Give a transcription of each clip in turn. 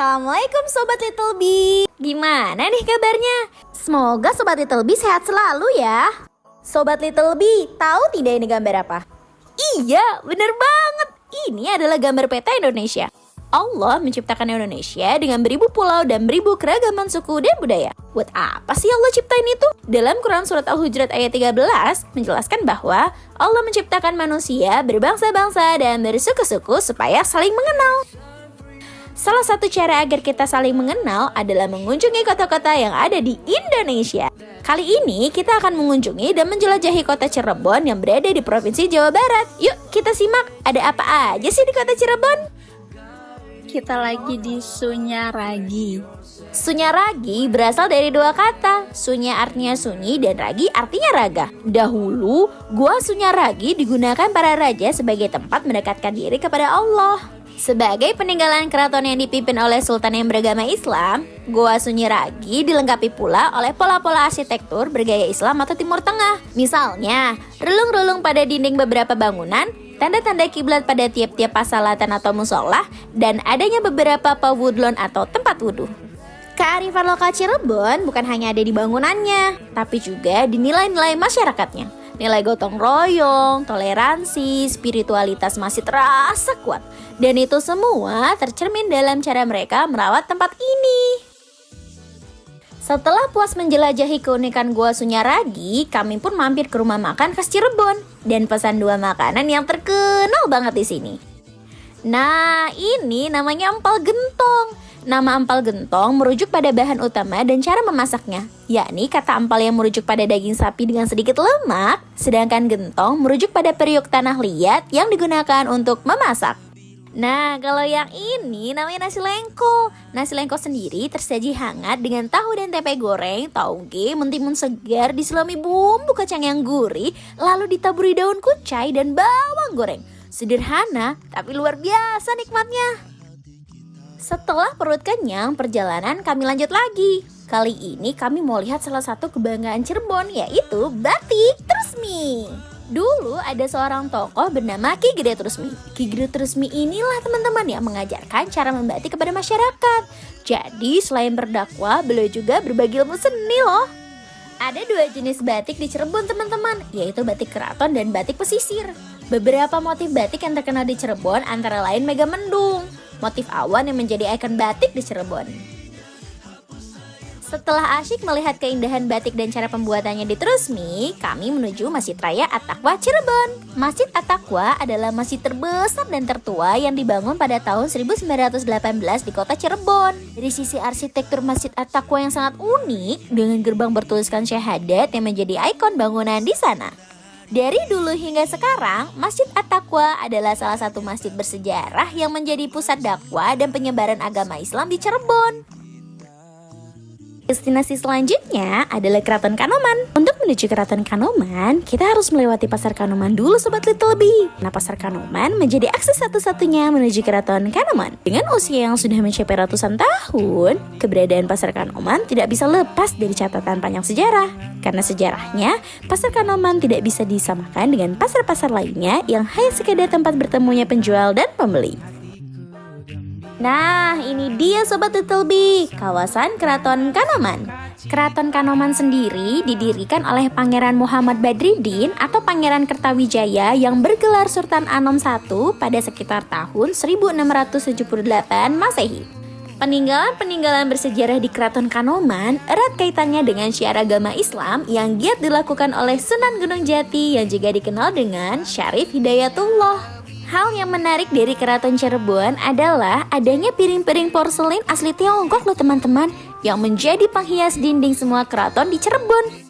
Assalamualaikum Sobat Little B. Gimana nih kabarnya? Semoga Sobat Little B sehat selalu ya. Sobat Little B, tahu tidak ini gambar apa? Iya, bener banget. Ini adalah gambar peta Indonesia. Allah menciptakan Indonesia dengan beribu pulau dan beribu keragaman suku dan budaya. Buat apa sih Allah ciptain itu? Dalam Quran Surat Al-Hujurat ayat 13 menjelaskan bahwa Allah menciptakan manusia berbangsa-bangsa dan bersuku-suku supaya saling mengenal. Salah satu cara agar kita saling mengenal adalah mengunjungi kota-kota yang ada di Indonesia. Kali ini kita akan mengunjungi dan menjelajahi kota Cirebon yang berada di Provinsi Jawa Barat. Yuk kita simak, ada apa aja sih di kota Cirebon? Kita lagi di Sunyaragi. Sunyaragi berasal dari dua kata. Sunya artinya sunyi dan ragi artinya raga. Dahulu, Gua Sunyaragi digunakan para raja sebagai tempat mendekatkan diri kepada Allah. Sebagai peninggalan keraton yang dipimpin oleh sultan yang beragama Islam, Gua Sunyaragi dilengkapi pula oleh pola-pola arsitektur bergaya Islam atau Timur Tengah. Misalnya, relung-relung pada dinding beberapa bangunan, tanda-tanda kiblat pada tiap-tiap pasalatan atau musola, dan adanya beberapa pawudlon atau tempat wudhu. Kearifan lokal Cirebon bukan hanya ada di bangunannya, tapi juga di nilai-nilai masyarakatnya. Nilai gotong royong, toleransi, spiritualitas masih terasa kuat. Dan itu semua tercermin dalam cara mereka merawat tempat ini. Setelah puas menjelajahi keunikan Gua Sunyaragi, kami pun mampir ke rumah makan khas Cirebon dan pesan dua makanan yang terkenal banget di sini. Nah, ini namanya empal gentong. Nama empal gentong merujuk pada bahan utama dan cara memasaknya, yakni kata empal yang merujuk pada daging sapi dengan sedikit lemak, sedangkan gentong merujuk pada periuk tanah liat yang digunakan untuk memasak. Nah, kalau yang ini namanya nasi lengko. Nasi lengko sendiri tersaji hangat dengan tahu dan tempe goreng, tauge, mentimun segar diselami bumbu kacang yang gurih, lalu ditaburi daun kucai dan bawang goreng. Sederhana, tapi luar biasa nikmatnya. Setelah perut kenyang, perjalanan kami lanjut lagi. Kali ini kami mau lihat salah satu kebanggaan Cirebon, yaitu Batik Trusmi. Dulu ada seorang tokoh bernama Ki Gede Trusmi. Ki Gede Trusmi inilah teman-teman yang mengajarkan cara membatik kepada masyarakat. Jadi selain berdakwah, beliau juga berbagi ilmu seni loh. Ada dua jenis batik di Cirebon teman-teman, yaitu batik keraton dan batik pesisir. Beberapa motif batik yang terkenal di Cirebon antara lain Megamendung, motif awan yang menjadi ikon batik di Cirebon. Setelah asyik melihat keindahan batik dan cara pembuatannya di Trusmi, kami menuju Masjid Raya At-Taqwa Cirebon. Masjid At-Taqwa adalah masjid terbesar dan tertua yang dibangun pada tahun 1918 di kota Cirebon. Dari sisi arsitektur Masjid At-Taqwa yang sangat unik, dengan gerbang bertuliskan syahadat yang menjadi ikon bangunan di sana. Dari dulu hingga sekarang, Masjid At-Taqwa adalah salah satu masjid bersejarah yang menjadi pusat dakwah dan penyebaran agama Islam di Cirebon. Destinasi selanjutnya adalah Keraton Kanoman. Untuk menuju Keraton Kanoman, kita harus melewati Pasar Kanoman dulu Sobat Little B. Nah, Pasar Kanoman menjadi akses satu-satunya menuju Keraton Kanoman. Dengan usia yang sudah mencapai ratusan tahun, keberadaan Pasar Kanoman tidak bisa lepas dari catatan panjang sejarah. Karena sejarahnya, Pasar Kanoman tidak bisa disamakan dengan pasar-pasar lainnya yang hanya sekedar tempat bertemunya penjual dan pembeli. Nah, ini dia Sobat Little B, kawasan Keraton Kanoman. Keraton Kanoman sendiri didirikan oleh Pangeran Muhammad Badriddin atau Pangeran Kertawijaya yang bergelar Sultan Anom I pada sekitar tahun 1678 Masehi. Peninggalan-peninggalan bersejarah di Keraton Kanoman erat kaitannya dengan syiar agama Islam yang giat dilakukan oleh Sunan Gunung Jati yang juga dikenal dengan Syarif Hidayatullah. Hal yang menarik dari Keraton Cirebon adalah adanya piring-piring porselen asli Tiongkok loh teman-teman, yang menjadi penghias dinding semua keraton di Cirebon.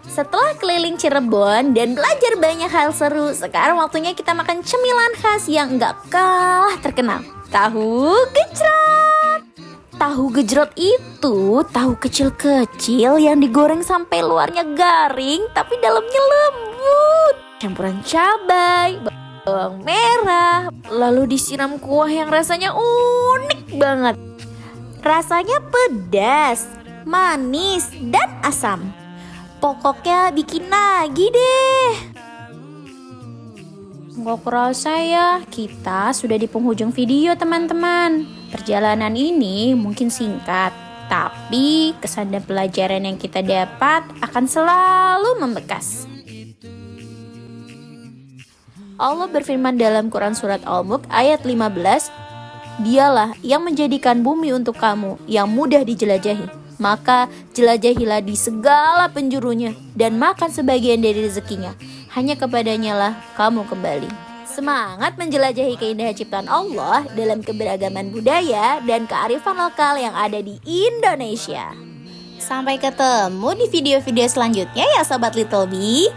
Setelah keliling Cirebon dan belajar banyak hal seru, sekarang waktunya kita makan cemilan khas yang gak kalah terkenal, tahu gejrot. Tahu gejrot itu tahu kecil-kecil yang digoreng sampai luarnya garing tapi dalamnya lembut. Campuran cabai, bawang merah, lalu disiram kuah yang rasanya unik banget. Rasanya pedas, manis, dan asam. Pokoknya bikin lagi deh. Nggak kerasa ya, kita sudah di penghujung video teman-teman. Perjalanan ini mungkin singkat, tapi kesan dan pelajaran yang kita dapat akan selalu membekas. Allah berfirman dalam Quran Surat Al-Mulk ayat 15, "Dialah yang menjadikan bumi untuk kamu yang mudah dijelajahi. Maka jelajahilah di segala penjurunya dan makan sebagian dari rezekinya. Hanya kepadanya lah kamu kembali." Semangat menjelajahi keindahan ciptaan Allah dalam keberagaman budaya dan kearifan lokal yang ada di Indonesia. Sampai ketemu di video-video selanjutnya ya Sobat Little Bee.